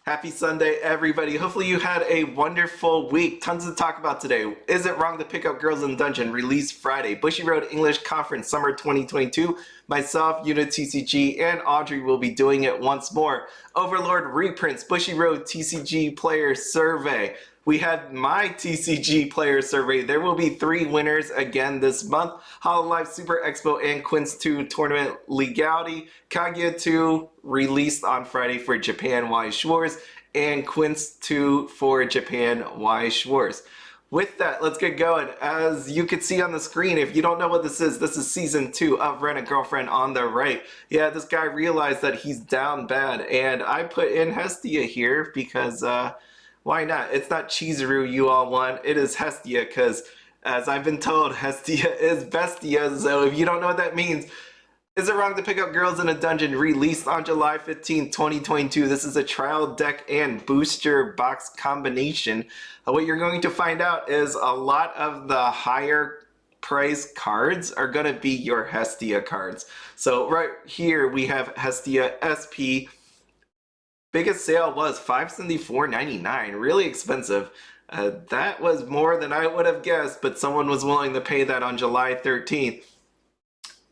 Happy Sunday, everybody. Hopefully you had a wonderful week. Tons to talk about today. Is it wrong to pick up girls in dungeon? Released Friday. Bushiroad English Conference Summer 2022. Myself, YunoTCG, and Audrey will be doing it once more. Overlord reprints. Bushiroad TCG Player Survey. We had my TCG Player Survey. There will be 3 winners again this month. Hololive Super Expo and Quints 2 Tournament Legality. Kaguya 2 released on Friday for Japan Weiss Schwarz, and Quints 2 for Japan Weiss Schwarz. With that, let's get going. As you can see on the screen, if you don't know what this is Season 2 of Rent a Girlfriend on the right. Yeah, this guy realized that he's down bad, and I put in Hestia here because, why not? It's not Chizuru you all want, it is Hestia, because as I've been told, Hestia is Bestia, so if you don't know what that means, is it wrong to pick up girls in a dungeon? Released on July 15, 2022. This is a trial deck and booster box combination. What you're going to find out is a lot of the higher price cards are going to be your Hestia cards. So right here we have Hestia SP. Biggest sale was $574.99, really expensive. That was more than I would have guessed, but someone was willing to pay that on July 13th.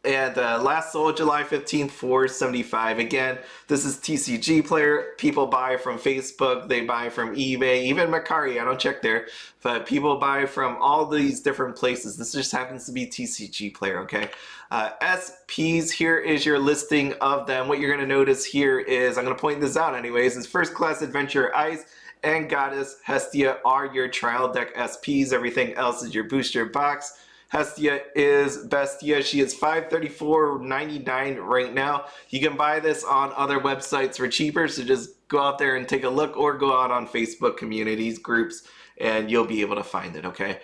And last sold July 15th, $475. Again, this is TCG Player. People buy from Facebook, they buy from eBay, even Mercari, I don't check there, but people buy from all these different places. This just happens to be TCG Player, okay? SPs, here is your listing of them. What you're going to notice here is, I'm going to point this out anyways, is First Class Adventure Ice and Goddess Hestia are your trial deck SPs. Everything else is your booster box. Hestia is Bestia. She is $534.99 right now. You can buy this on other websites for cheaper, so just go out there and take a look, or go out on Facebook communities, groups, and you'll be able to find it, okay?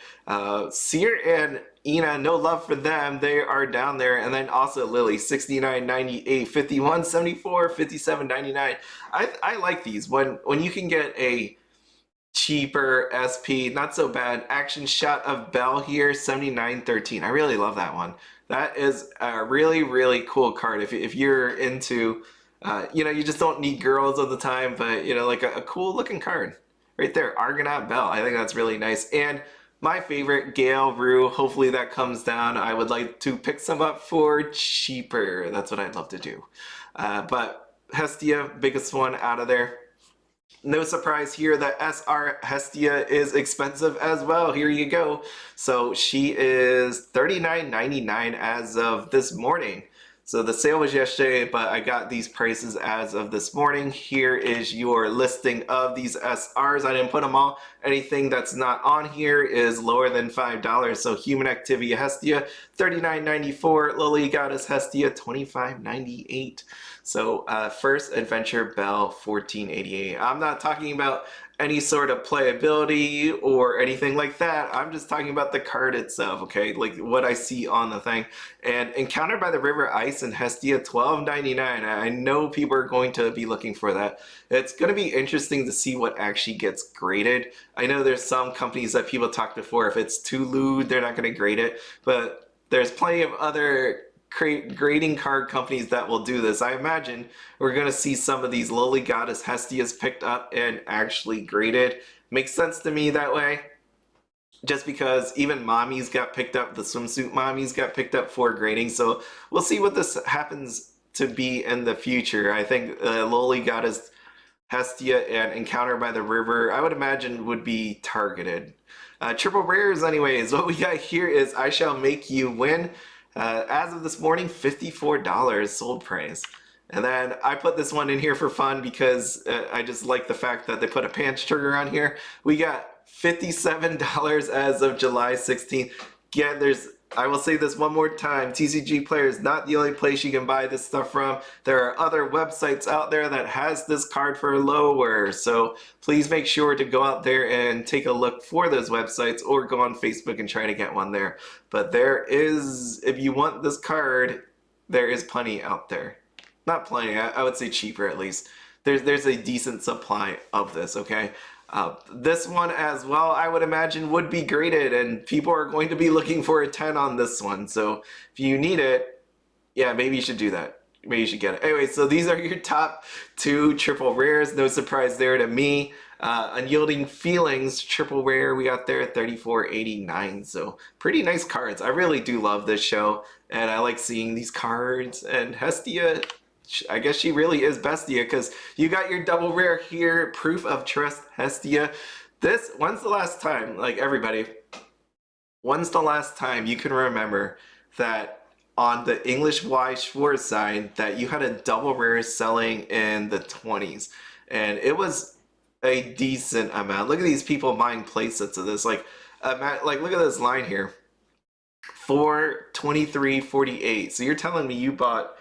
Seer and Eina, no love for them. They are down there. And then also Lily, $69.98, $51.74, $57.99. I like these. When you can get a cheaper SP, not so bad. Action Shot of Bell here, $79.13. I really love that one. That is a really, really cool card. If you're into, you know, you just don't need girls all the time, but, you know, like a cool looking card. Right there, Argonaut Bell. I think that's really nice. And my favorite, Gale Ryuu. Hopefully that comes down. I would like to pick some up for cheaper. That's what I'd love to do. But Hestia, biggest one out of there. No surprise here that SR Hestia is expensive as well. Here you go. So she is $39.99 as of this morning. So the sale was yesterday, but I got these prices as of this morning. Here is your listing of these SRs. I didn't put them all. Anything that's not on here is lower than $5. So Human Activity Hestia, $39.94. Lily Goddess Hestia, $25.98. So First Adventure Bell, $14.88. I'm not talking about any sort of playability or anything like that. I'm just talking about the card itself, okay? Like what I see on the thing. And Encounter by the River Ice and Hestia, $12.99. I know people are going to be looking for that. It's going to be interesting to see what actually gets graded. I know there's some companies that people talked before, if it's too lewd, they're not going to grade it. But there's plenty of other grading card companies that will do this. I imagine we're going to see some of these Lily Goddess Hestias picked up and actually graded. Makes sense to me that way, just because even mommies got picked up, the swimsuit mommies got picked up for grading. So we'll see what this happens to be in the future. I think Lily Goddess Hestia and Encounter by the River, I would imagine, would be targeted. Triple rares anyways. What we got here is I Shall Make You Win. As of this morning, $54 sold price. And then I put this one in here for fun because I just like the fact that they put a pants trigger on here. We got $57 as of July 16th. Again, I will say this one more time, TCG Player is not the only place you can buy this stuff from. There are other websites out there that has this card for lower, so please make sure to go out there and take a look for those websites, or go on Facebook and try to get one there. But there is, if you want this card, there is plenty out there. Not plenty, I would say cheaper at least. There's a decent supply of this, okay? This one as well, I would imagine, would be graded, and people are going to be looking for a 10 on this one. So if you need it, yeah, maybe you should do that. maybe you should get it. Anyway, so these are your top 2 triple rares. No surprise there to me. Unyielding Feelings, triple rare, we got there at 34.89. So pretty nice cards. I really do love this show, and I like seeing these cards. And Hestia, I guess she really is Bestia, because you got your double rare here, Proof of Trust Hestia. This, when's the last time, like everybody, when's the last time you can remember that on the English Weiss Schwarz side that you had a double rare selling in the 20s? And it was a decent amount. Look at these people buying playsets of this. Like look at this line here, 423.48. So you're telling me you bought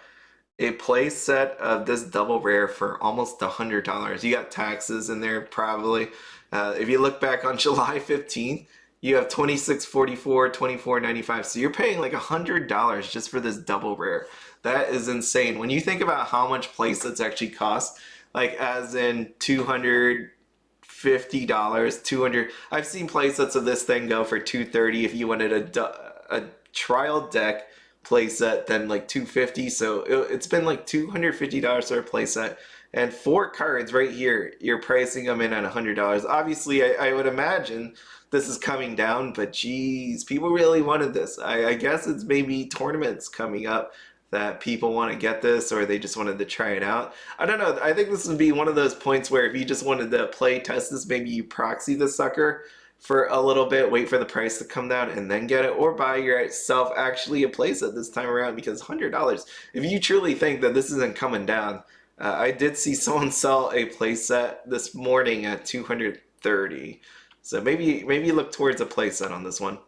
a play set of this double rare for almost $100. You got taxes in there probably. If you look back on July 15th, you have 26.44, 24.95. So you're paying like $100 just for this double rare. That is insane. When you think about how much playsets actually cost, like as in $250, 200. I've seen playsets of this thing go for $230 if you wanted a trial deck playset, then like $250. So it's been like $250 for a playset. And 4 cards right here, you're pricing them in at $100. Obviously, I would imagine this is coming down, but geez, people really wanted this. I guess it's maybe tournaments coming up that people want to get this, or they just wanted to try it out. I don't know. I think this would be one of those points where if you just wanted to play test this, maybe you proxy the sucker for a little bit, wait for the price to come down, and then get it, or buy yourself actually a playset this time around, because $100, if you truly think that this isn't coming down. I did see someone sell a playset this morning at $230. So maybe look towards a playset on this one.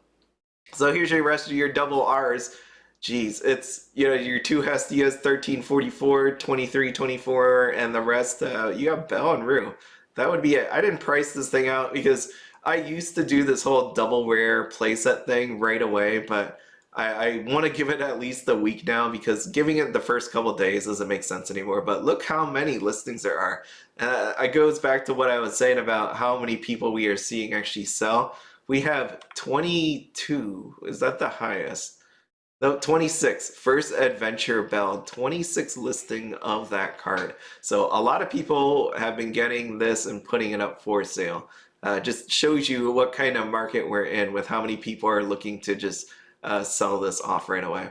So here's your rest of your double R's. Geez, it's, you know, your 2 Hestias, 13.44, 23.24, and the rest, you got Belle and Ryuu. That would be it. I didn't price this thing out because I used to do this whole double rare playset thing right away, but I want to give it at least a week now, because giving it the first couple days doesn't make sense anymore. But look how many listings there are. It goes back to what I was saying about how many people we are seeing actually sell. We have 22. Is that the highest? No, 26. First Adventure Bell. 26 listing of that card. So a lot of people have been getting this and putting it up for sale. Just shows you what kind of market we're in with how many people are looking to just sell this off right away.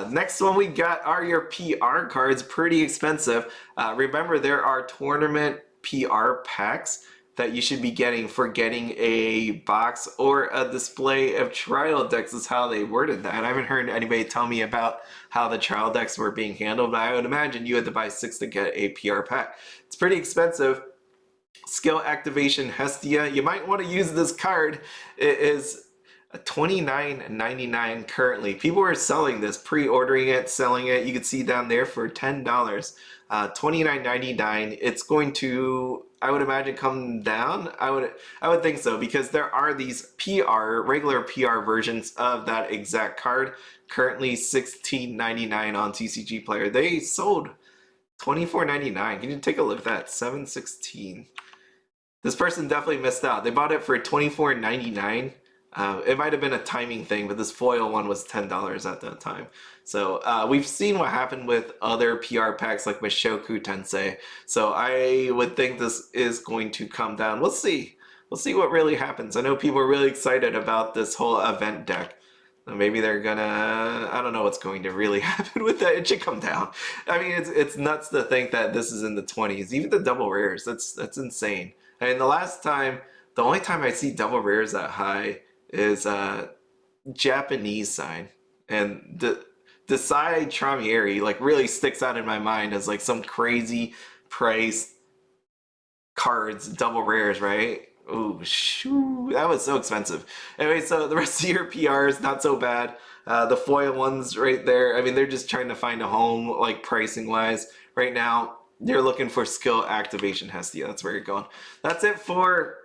Next one we got are your PR cards. Pretty expensive. Remember, there are tournament PR packs that you should be getting for getting a box or a display of trial decks, is how they worded that. I haven't heard anybody tell me about how the trial decks were being handled, but I would imagine you had to buy 6 to get a PR pack. It's pretty expensive. Skill Activation Hestia. You might want to use this card. It is $29.99 currently. People are selling this, pre-ordering it, selling it. You can see down there for $10. $29.99. It's going to, I would imagine, come down. I would think so, because there are these regular PR versions of that exact card. Currently $16.99 on TCGPLAYER. They sold $24.99. Can you take a look at that? $7.16. This person definitely missed out. They bought it for $24.99. It might have been a timing thing, but this foil one was $10 at that time. So we've seen what happened with other PR packs like Mushoku Tensei. So I would think this is going to come down. We'll see. We'll see what really happens. I know people are really excited about this whole event deck. Maybe they're gonna, I don't know what's going to really happen with that. It should come down. I mean, it's nuts to think that this is in the 20s. Even the double rares, that's insane. I mean, the only time I see double rares that high is Japanese side, and the side Tramieri like really sticks out in my mind as like some crazy price cards, double rares, right? Oh, shoo, that was so expensive. Anyway, so the rest of your PRs, not so bad. The foil ones right there, I mean, they're just trying to find a home, like pricing wise. Right now, you're looking for Skill Activation Hestia. That's where you're going. That's it for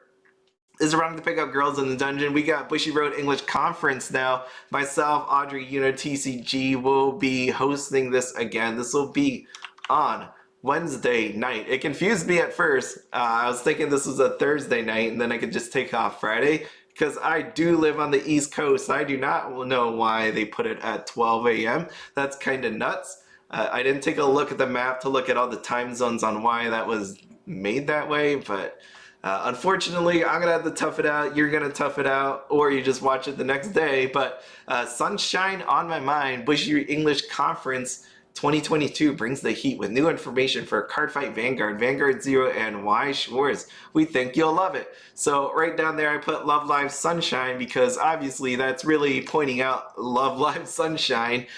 Is It Wrong to Pick Up Girls in the Dungeon? We got Bushiroad English Conference now. Myself, Audrey, YunoTCG will be hosting this again. This will be on Wednesday night. It confused me at first. I was thinking this was a Thursday night and then I could just take off Friday, because I do live on the East Coast. I do not know why they put it at 12 a.m. That's kind of nuts. I didn't take a look at the map to look at all the time zones on why that was made that way, but unfortunately, I'm gonna have to tough it out. You're gonna tough it out, or you just watch it the next day. But sunshine on my mind. Bushiroad English Conference 2022 brings the heat with new information for Cardfight Vanguard, Vanguard Zero, and Weiss Schwarz. We think you'll love it. So right down there, I put Love Live Sunshine because obviously that's really pointing out Love Live Sunshine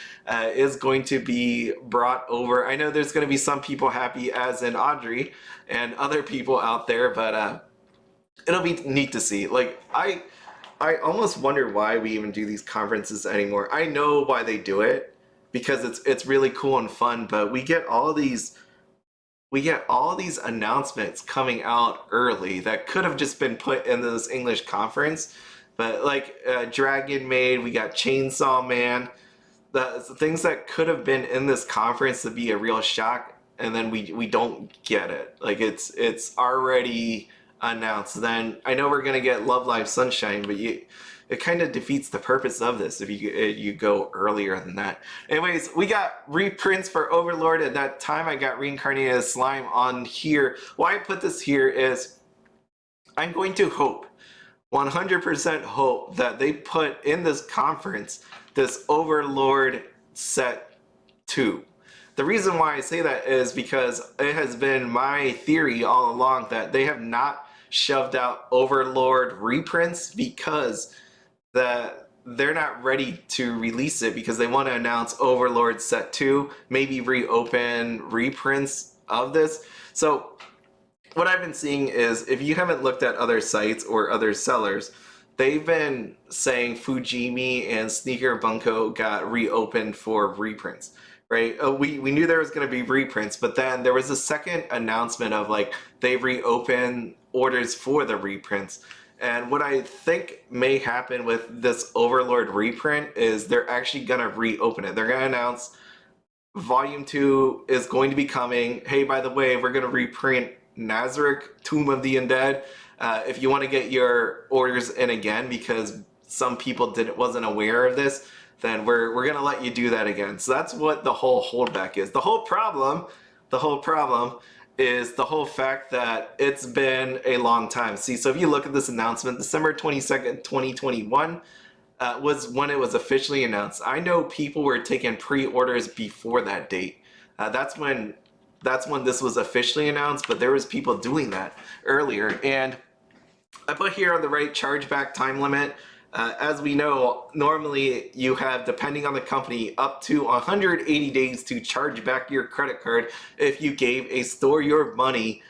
is going to be brought over. I know there's going to be some people happy, as in Audrey and other people out there, but it'll be neat to see. Like I almost wonder why we even do these conferences anymore. I know why they do it because it's really cool and fun, but we get all these announcements coming out early that could have just been put in this English conference. But like Dragon Maid, we got Chainsaw Man, the things that could have been in this conference to be a real shock, and then we don't get it. Like it's already announced. Then I know we're gonna get Love Live Sunshine, but it kind of defeats the purpose of this if you go earlier than that. Anyways, we got reprints for Overlord. At that time, I got Reincarnated as Slime on here. Why I put this here is I'm going to hope, 100% hope, that they put in this conference this Overlord set 2. The reason why I say that is because it has been my theory all along that they have not shoved out Overlord reprints because they're not ready to release it because they want to announce Overlord Set 2, maybe reopen reprints of this. So what I've been seeing is, if you haven't looked at other sites or other sellers, they've been saying Fujimi and Sneaker Bunko got reopened for reprints, right? We knew there was going to be reprints, but then there was a second announcement of like they reopen orders for the reprints. And what I think may happen with this Overlord reprint is they're actually going to reopen it. They're going to announce Volume 2 is going to be coming. Hey, by the way, we're going to reprint Nazarick, Tomb of the Undead. If you want to get your orders in again because some people wasn't aware of this, then we're going to let you do that again. So that's what the whole holdback is. The whole problem is the whole fact that it's been a long time. See, so if you look at this announcement, December 22nd, 2021 was when it was officially announced. I know people were taking pre-orders before that date. That's when this was officially announced, but there was people doing that earlier. And I put here on the right chargeback time limit. As we know, normally you have, depending on the company, up to 180 days to charge back your credit card if you gave a store your money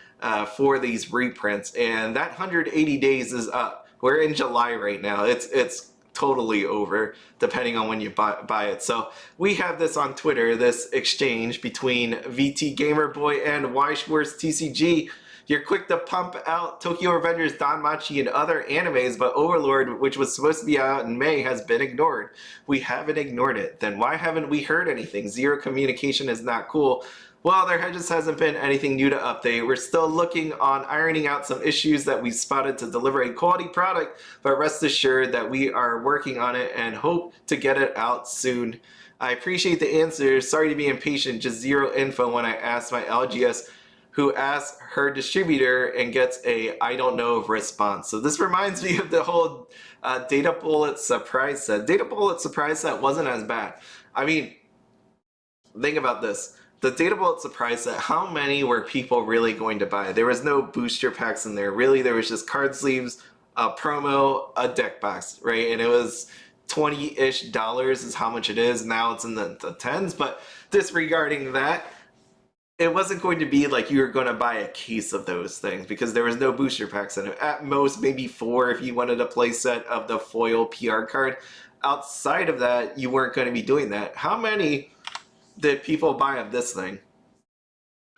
for these reprints. And that 180 days is up. We're in July right now. It's totally over, depending on when you buy it. So we have this on Twitter, this exchange between VT Gamer Boy and Weiss Schwarz TCG. You're quick to pump out Tokyo Revengers, DanMachi, and other animes, but Overlord, which was supposed to be out in May, has been ignored. We haven't ignored it. Then why haven't we heard anything? Zero communication is not cool. Well, there just hasn't been anything new to update. We're still looking on ironing out some issues that we spotted to deliver a quality product, but rest assured that we are working on it and hope to get it out soon. I appreciate the answers. Sorry to be impatient, just zero info when I asked my LGS, who asks her distributor and gets a I don't know response. So this reminds me of the whole Data Bullet surprise set. Data Bullet surprise set wasn't as bad. I mean, think about this. The Data Bullet surprise set, how many were people really going to buy? There was no booster packs in there. Really, there was just card sleeves, a promo, a deck box, right? And it was $20-ish is how much it is. Now it's in the tens, but disregarding that, it wasn't going to be like you were going to buy a case of those things because there was no booster packs in it. At most, maybe 4 if you wanted a play set of the foil PR card. Outside of that, you weren't going to be doing that. How many did people buy of this thing?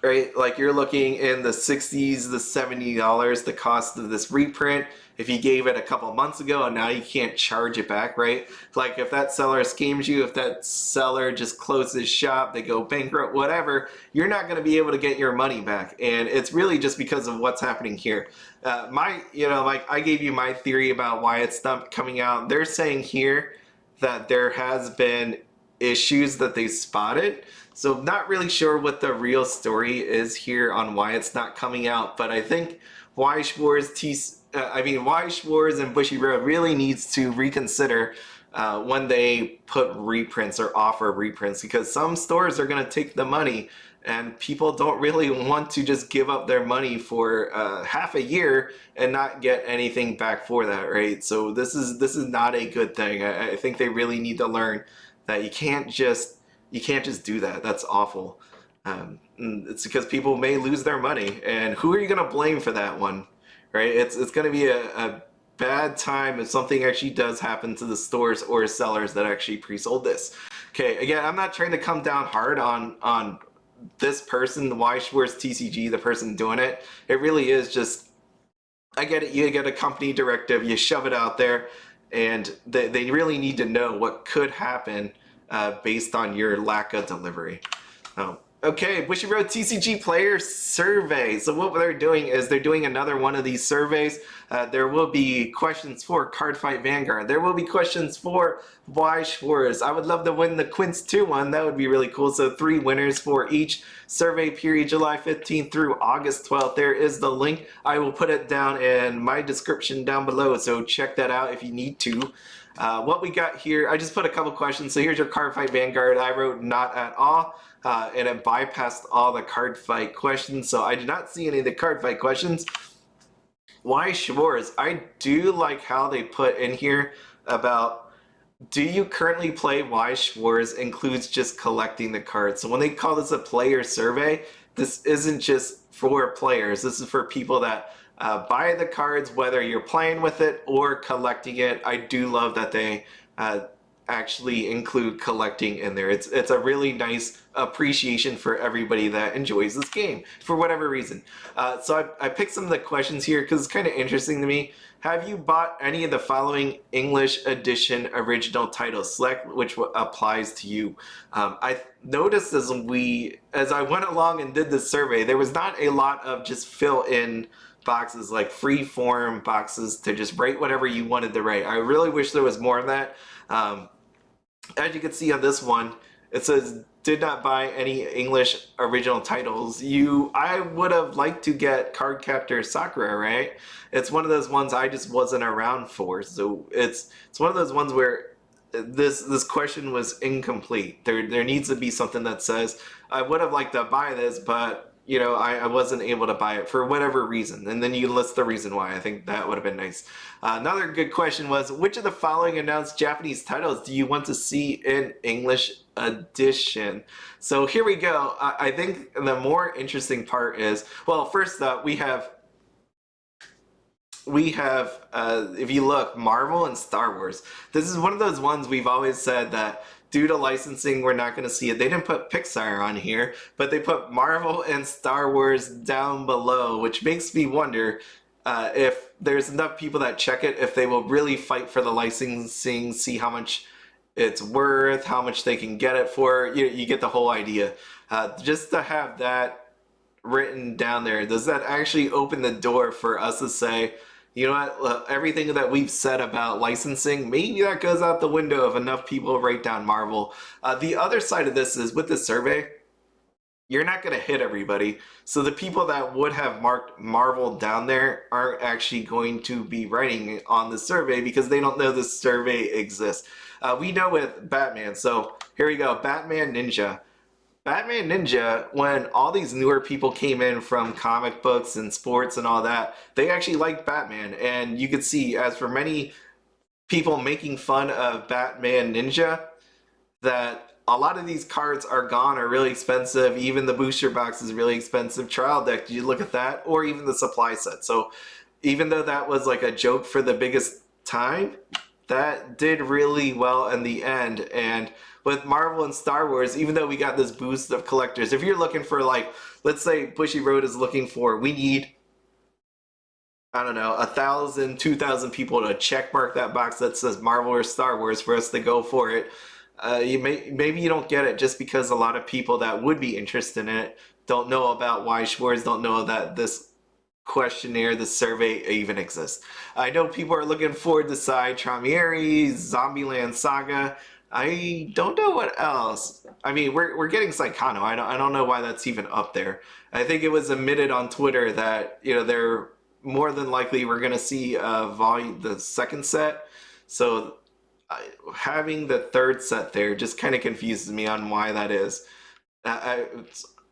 Right? Like you're looking in the 60s, the $70, the cost of this reprint. If you gave it a couple months ago and now you can't charge it back, right? Like if that seller schemes you, if that seller just closes shop, they go bankrupt, whatever, you're not going to be able to get your money back. And it's really just because of what's happening here. Like I gave you my theory about why it's not coming out. They're saying here that there has been issues that they spotted. So not really sure what the real story is here on why it's not coming out, but I think Weiss Schwarz Weiss Schwarz and Bushiroad really needs to reconsider when they put reprints or offer reprints, because some stores are going to take the money and people don't really want to just give up their money for half a year and not get anything back for that, right? So this is not a good thing. I think they really need to learn that you can't just do that. That's awful. It's because people may lose their money, and who are you going to blame for that one, right? It's going to be a bad time if something actually does happen to the stores or sellers that actually pre-sold this. Okay, again, I'm not trying to come down hard on this person, the Weiss Schwarz TCG, the person doing it. It really is just, I get it, you get a company directive, you shove it out there, and they really need to know what could happen based on your lack of delivery. Okay, Bushiroad TCG Player Survey. So what they're doing is they're doing another one of these surveys. There will be questions for Cardfight Vanguard. There will be questions for Weiss Schwarz. I would love to win the Quints 2 one. That would be really cool. So 3 winners for each survey period, July 15th through August 12th. There is the link. I will put it down in my description down below, so check that out if you need to. What we got here, I just put a couple questions. So here's your Cardfight Vanguard. I wrote not at all. And it bypassed all the card fight questions, so I did not see any of the card fight questions. Weiss Schwarz, I do like how they put in here about, do you currently play Weiss Schwarz includes just collecting the cards. So when they call this a player survey, this isn't just for players. This is for people that buy the cards, whether you're playing with it or collecting it. I do love that they actually include collecting in there. It's a really nice appreciation for everybody that enjoys this game for whatever reason. So I picked some of the questions here because it's kind of interesting to me. Have you bought any of the following English edition original titles? Select which applies to you. I noticed as I went along and did this survey, there was not a lot of just fill in boxes, like free form boxes to just write whatever you wanted to write. I really wish there was more of that. As you can see on this one, it says did not buy any English original titles. I would have liked to get Cardcaptor Sakura, right? It's one of those ones I just wasn't around for. So it's one of those ones where this question was incomplete. There needs to be something that says I would have liked to buy this, but you know, I wasn't able to buy it for whatever reason. And then you list the reason why. I think that would have been nice. Another good question was, which of the following announced Japanese titles do you want to see in English edition? So here we go. I think the more interesting part is, well, first up, we have, if you look, Marvel and Star Wars. This is one of those ones we've always said that due to licensing, we're not going to see it. They didn't put Pixar on here, but they put Marvel and Star Wars down below, which makes me wonder if there's enough people that check it, if they will really fight for the licensing, see how much it's worth, how much they can get it for. You get the whole idea. Just to have that written down there, does that actually open the door for us to say, you know what, everything that we've said about licensing, maybe that goes out the window if enough people write down Marvel. The other side of this is with the survey, you're not going to hit everybody. So the people that would have marked Marvel down there aren't actually going to be writing on the survey because they don't know the survey exists. We know with Batman, so here we go, Batman Ninja. Batman Ninja, when all these newer people came in from comic books and sports and all that, they actually liked Batman. And you could see, as for many people making fun of Batman Ninja, that a lot of these cards are gone, are really expensive. Even the booster box is really expensive. Trial deck, did you look at that? Or even the supply set. So even though that was like a joke for the biggest time, that did really well in the end. And with Marvel and Star Wars, even though we got this boost of collectors, if you're looking for, like, let's say Bushiroad is looking for, we need, I don't know, 1,000, 2,000 people to check mark that box that says Marvel or Star Wars for us to go for it. Maybe you don't get it just because a lot of people that would be interested in it don't know about Weiss Schwarz, don't know that this questionnaire, the survey even exists. I know people are looking forward to Sai Tramieri, Zombieland Saga. I don't know what else. I mean, we're getting Saikano. I don't know why that's even up there. I think it was admitted on Twitter that they're more than likely we're gonna see volume the second set. So having the third set there just kind of confuses me on why that is. I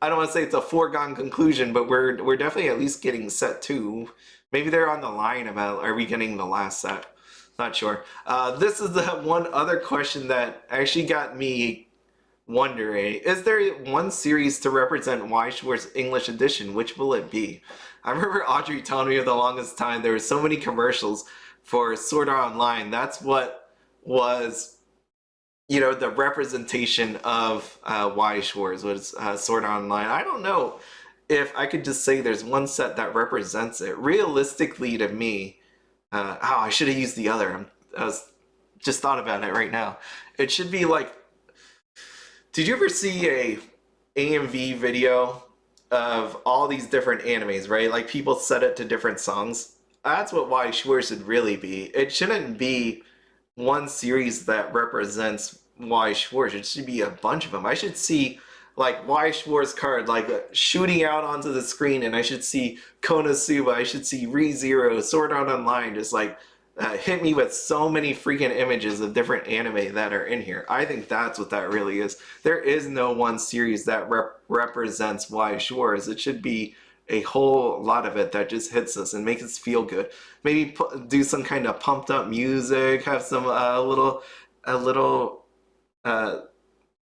don't want to say it's a foregone conclusion, but we're definitely at least getting set two. Maybe they're on the line about are we getting the last set? Not sure. This is the one other question that actually got me wondering. Is there one series to represent Weiss Schwarz English edition? Which will it be? I remember Audrey telling me for the longest time there were so many commercials for Sword Art Online. That's what was the representation of Weiss Schwarz was Sword Art Online. I don't know if I could just say there's one set that represents it. Realistically, to me, I should have used the other. I was just thought about it right now. It should be like, did you ever see a AMV video of all these different animes, right? Like people set it to different songs. That's what Weiss Schwarz should really be. It shouldn't be one series that represents Weiss Schwarz. It should be a bunch of them. I should see like Weiss Schwarz card like shooting out onto the screen, and I should see Konosuba, I should see ReZero, Sword Art Online, just like hit me with so many freaking images of different anime that are in here. I think that's what that really is. There is no one series that represents Weiss Schwarz. It should be a whole lot of it that just hits us and makes us feel good. Maybe do some kind of pumped up music, have some a little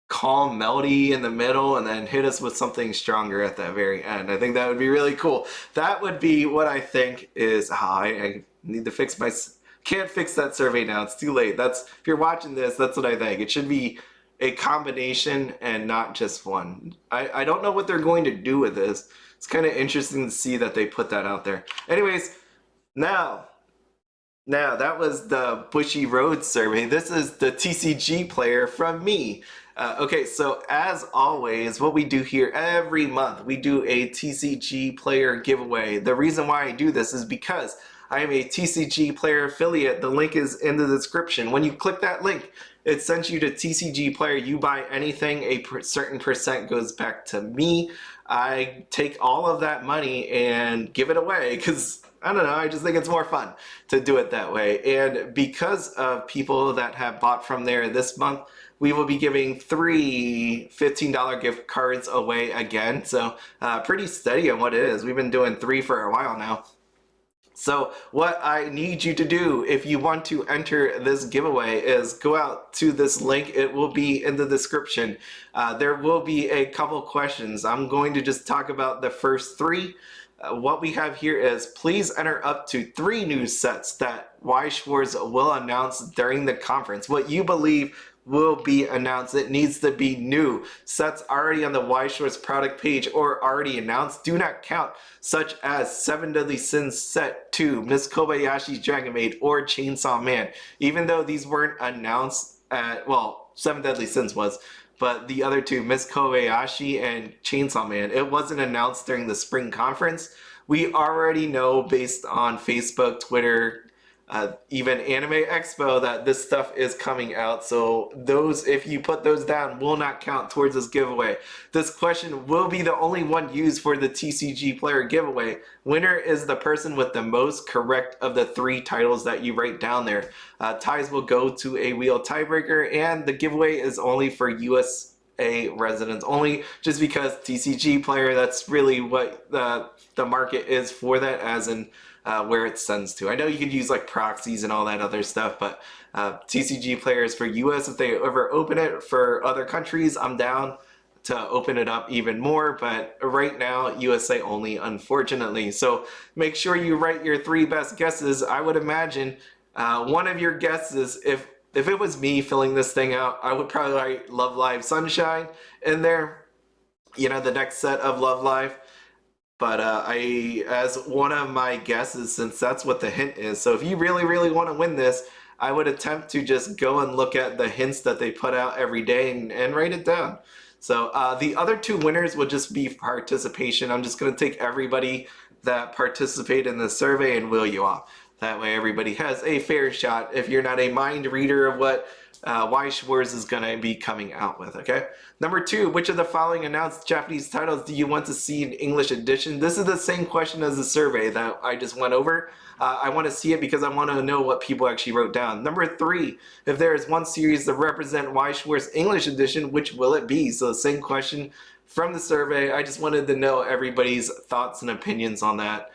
calm melody in the middle, and then hit us with something stronger at the very end. I think that would be really cool. That would be what I think is. I need to fix my. Can't fix that survey now. It's too late. If you're watching this, that's what I think. It should be a combination and not just one. I don't know what they're going to do with this. It's kind of interesting to see that they put that out there. Anyways, now that was the Bushiroad survey. This is the TCG player from me. Okay, so as always, what we do here every month, we do a TCG player giveaway. The reason why I do this is because I am a TCG player affiliate. The link is in the description. When you click that link, it sends you to TCG player. You buy anything, a certain percent goes back to me. I take all of that money and give it away because I don't know, I just think it's more fun to do it that way. And because of people that have bought from there this month, we will be giving 3 $15 gift cards away again. So pretty steady on what it is. We've been doing 3 for a while now. So what I need you to do if you want to enter this giveaway is go out to this link. It will be in the description. There will be a couple questions. I'm going to just talk about the first 3. What we have here is please enter up to 3 new sets that Weiss Schwarz will announce during the conference. What you believe will be announced. It needs to be new. Sets already on the Weiss Schwarz product page or already announced do not count, such as 7 Deadly Sins Set 2, Miss Kobayashi's Dragon Maid, or Chainsaw Man. Even though these weren't announced at, well, 7 Deadly Sins was, but the other 2, Miss Kobayashi and Chainsaw Man, it wasn't announced during the spring conference. We already know based on Facebook, Twitter, even Anime Expo that this stuff is coming out. So those, if you put those down, will not count towards this giveaway. This question will be the only one used for the TCG player giveaway. Winner is the person with the most correct of the 3 titles that you write down there. Ties will go to a wheel tiebreaker, and the giveaway is only for USA residents only, just because TCG player, that's really what the market is for that, as in where it sends to. I know you could use like proxies and all that other stuff, but TCG players for US, if they ever open it for other countries, I'm down to open it up even more, but right now USA only, unfortunately. So make sure you write your 3 best guesses. I would imagine one of your guesses, if it was me filling this thing out, I would probably write Love Live Sunshine in there, the next set of Love Live. But as one of my guesses, since that's what the hint is, so if you really, really want to win this, I would attempt to just go and look at the hints that they put out every day and write it down. So the other 2 winners will just be participation. I'm just going to take everybody that participate in the survey and wheel you off. That way everybody has a fair shot. If you're not a mind reader of what Weiss Schwarz is going to be coming out with, okay? Number 2, which of the following announced Japanese titles do you want to see in English edition? This is the same question as the survey that I just went over. I want to see it because I want to know what people actually wrote down. Number 3, if there is one series to represent Weiss Schwarz English edition, which will it be? So the same question from the survey. I just wanted to know everybody's thoughts and opinions on that.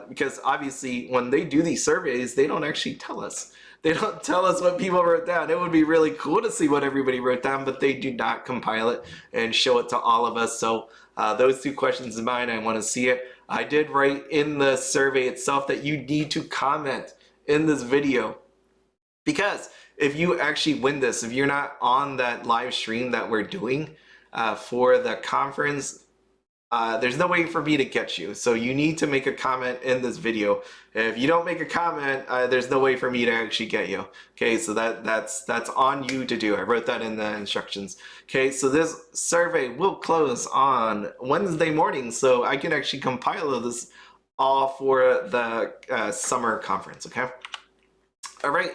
Because obviously when they do these surveys, they don't actually tell us. They don't tell us what people wrote down. It would be really cool to see what everybody wrote down, but they do not compile it and show it to all of us. So those 2 questions in mind, I want to see it. I did write in the survey itself that you need to comment in this video, because if you actually win this, if you're not on that live stream that we're doing for the conference, there's no way for me to get you. So you need to make a comment in this video. If you don't make a comment, there's no way for me to actually get you. Okay, so that's on you to do. I wrote that in the instructions. Okay, so this survey will close on Wednesday morning, so I can actually compile this all for the summer conference. Okay. All right,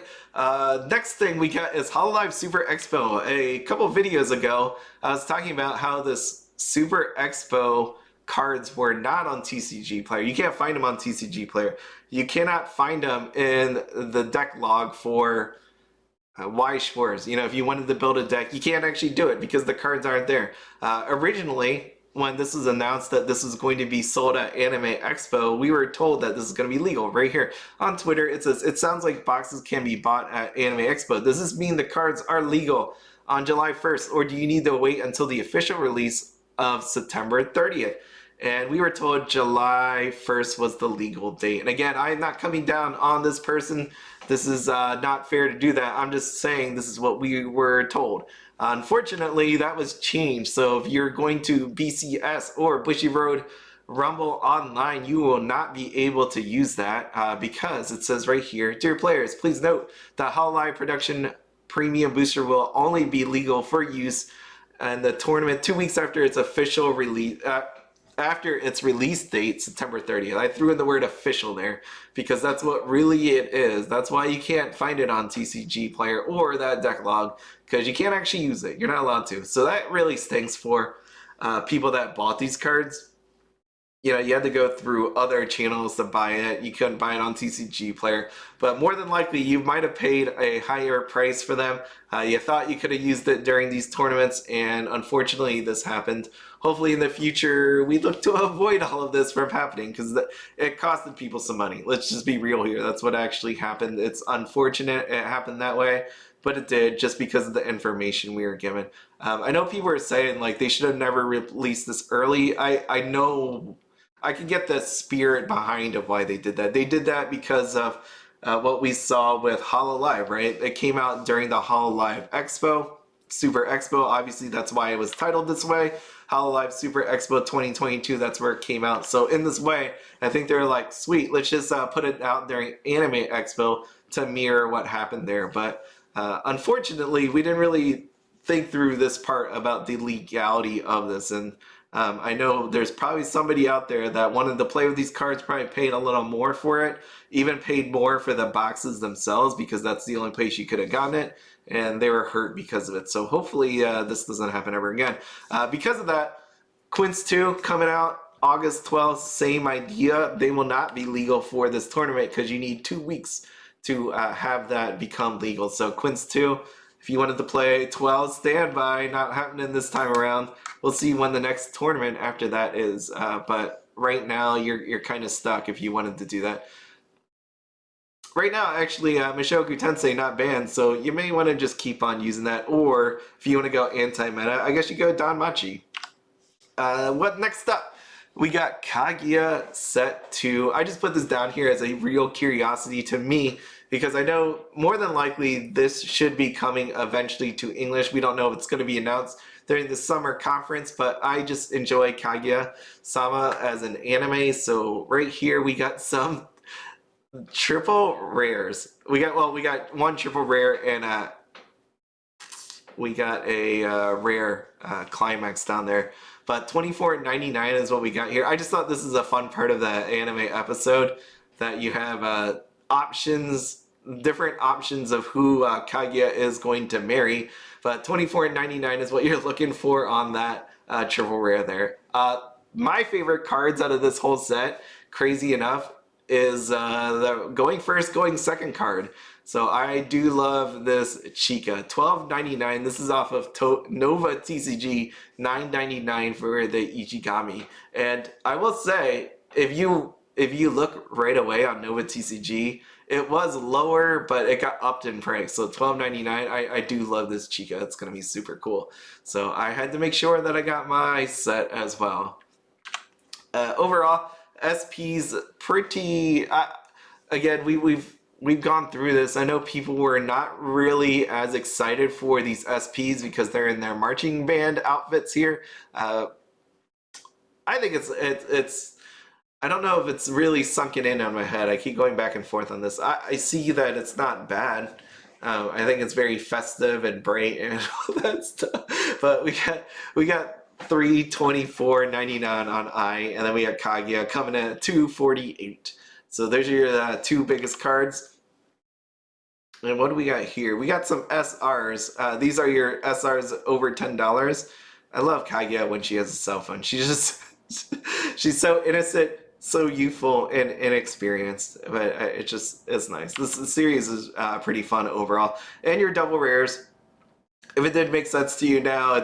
next thing we got is Hololive Super Expo. A couple videos ago, I was talking about how this Super Expo cards were not on TCGPLAYER. You can't find them on TCGPLAYER. You cannot find them in the deck log for Weiss Schwarz. You know, if you wanted to build a deck, you can't actually do it because the cards aren't there. Originally, when this was announced that this was going to be sold at Anime Expo, we were told that this is going to be legal. Right here on Twitter, it says, it sounds like boxes can be bought at Anime Expo. Does this mean the cards are legal on July 1st, or do you need to wait until the official release of September 30th? And we were told July 1st was the legal date. And again, I'm not coming down on this person. This is not fair to do that. I'm just saying this is what we were told. Unfortunately, that was changed. So if you're going to BCS or Bushiroad Rumble Online, you will not be able to use that because it says right here, dear players, please note that Hololive Production Premium Booster will only be legal for use in the tournament 2 weeks after its official release, after its release date, September 30th. I threw in the word official there because that's what really it is. That's why you can't find it on TCGPLAYER or that deck log, because you can't actually use it. You're not allowed to. So that really stinks for people that bought these cards. You know, you had to go through other channels to buy it. You couldn't buy it on TCGPLAYER, but more than likely you might have paid a higher price for them. You thought you could have used it during these tournaments, and unfortunately this happened. Hopefully in the future we look to avoid all of this from happening, because it costed people some money. Let's just be real here. That's what actually happened. It's unfortunate it happened that way, but it did, just because of the information we were given. I know people are saying like they should have never released this early. I know I can get the spirit behind of why they did that. They did that because of what we saw with Hololive, right? It came out during the Hololive Expo, Super Expo. Obviously, that's why it was titled this way. Hololive Super Expo 2022, that's where it came out. So in this way, I think they're like, sweet, let's just put it out during Anime Expo to mirror what happened there. But unfortunately, we didn't really think through this part about the legality of this. And I know there's probably somebody out there that wanted to play with these cards, probably paid a little more for it, even paid more for the boxes themselves, because that's the only place you could have gotten it, and they were hurt because of it. So hopefully this doesn't happen ever again. Because of that, Quints 2 coming out August 12th, same idea. They will not be legal for this tournament because you need 2 weeks to have that become legal. So Quints 2, if you wanted to play 12, stand by, not happening this time around. We'll see when the next tournament after that is, but right now you're kind of stuck if you wanted to do that. Right now, actually, Mushoku Tensei not banned, so you may want to just keep on using that, or if you want to go anti-meta, I guess you go DanMachi. What next up? We got Kaguya Set 2. I just put this down here as a real curiosity to me, because I know more than likely this should be coming eventually to English. We don't know if it's going to be announced during the summer conference, but I just enjoy Kaguya-sama as an anime. So right here we got some triple rares. We got one triple rare, and we got a rare climax down there. But $24.99 is what we got here. I just thought this is a fun part of the anime episode, that you have options different options of who Kaguya is going to marry, but $24.99 is what you're looking for on that triple rare there. My favorite cards out of this whole set, crazy enough, is the going first, going second card. So I do love this Chica. $12.99. This is off of Nova TCG. $9.99 for the Ishigami. And I will say, if you look right away on Nova TCG, it was lower, but it got upped in price. So $12.99. I do love this Chica. It's gonna be super cool. So I had to make sure that I got my set as well. Overall, SP's pretty. Again, we've gone through this. I know people were not really as excited for these SPs because they're in their marching band outfits here. I think it's. I don't know if it's really sunken in on my head. I keep going back and forth on this. I see that it's not bad. I think it's very festive and bright and all that stuff. But we got $324.99 on I, and then we got Kaguya coming in at $248. So there's your two biggest cards. And what do we got here? We got some SRs. These are your SRs over $10. I love Kaguya when she has a cell phone. She's so innocent, so youthful and inexperienced, but it's nice. This series is pretty fun overall. And your double rares, if it did make sense to you now,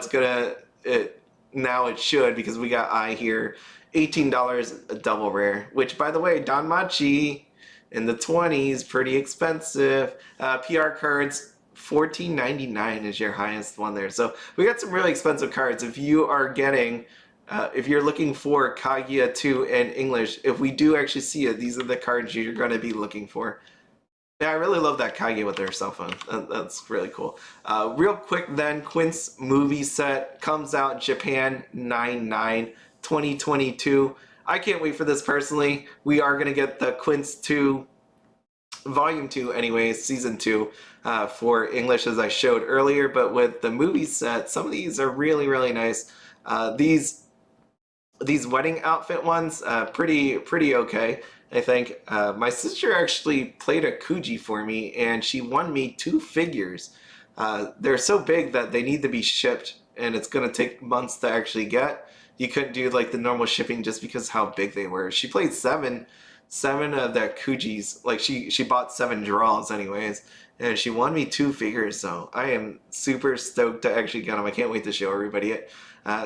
now it should, because we got I here, $18 a double rare, which by the way, DanMachi in the 20s, pretty expensive. PR cards, $14.99 is your highest one there. So we got some really expensive cards. If you are getting, if you're looking for Kaguya 2 in English, if we do actually see it, these are the cards you're going to be looking for. Yeah, I really love that Kaguya with their cell phone. That's really cool. Real quick then, Quint's movie set comes out Japan 9/9 2022. I can't wait for this personally. We are going to get the Quint's 2 Volume 2 anyways, Season 2 for English as I showed earlier, but with the movie set, some of these are really, really nice. These wedding outfit ones, pretty okay. I think my sister actually played a Kuji for me, and she won me 2 figures. They're so big that they need to be shipped, and it's going to take months to actually get. You couldn't do like the normal shipping just because how big they were. She played seven of the Kujis. Like she bought 7 draws anyways, and she won me 2 figures. So I am super stoked to actually get them. I can't wait to show everybody it.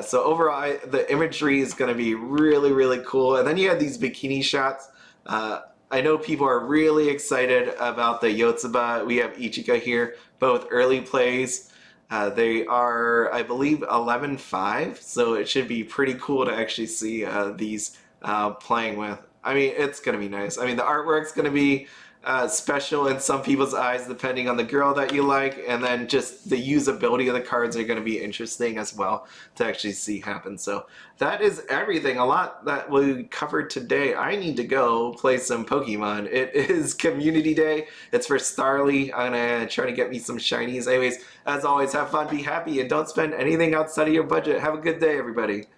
So overall, the imagery is going to be really, really cool. And then you have these bikini shots. I know people are really excited about the Yotsuba. We have Ichika here, both early plays. They are, I believe, 11-5, so it should be pretty cool to actually see these playing with. I mean, it's going to be nice. I mean, the artwork's going to be special in some people's eyes depending on the girl that you like, and then just the usability of the cards are going to be interesting as well to actually see happen. So that is everything, a lot that we covered today. I need to go play some Pokemon. It is community day. It's for Starly. I'm gonna try to get me some shinies. Anyways, as always, have fun, be happy, and don't spend anything outside of your budget. Have a good day, everybody.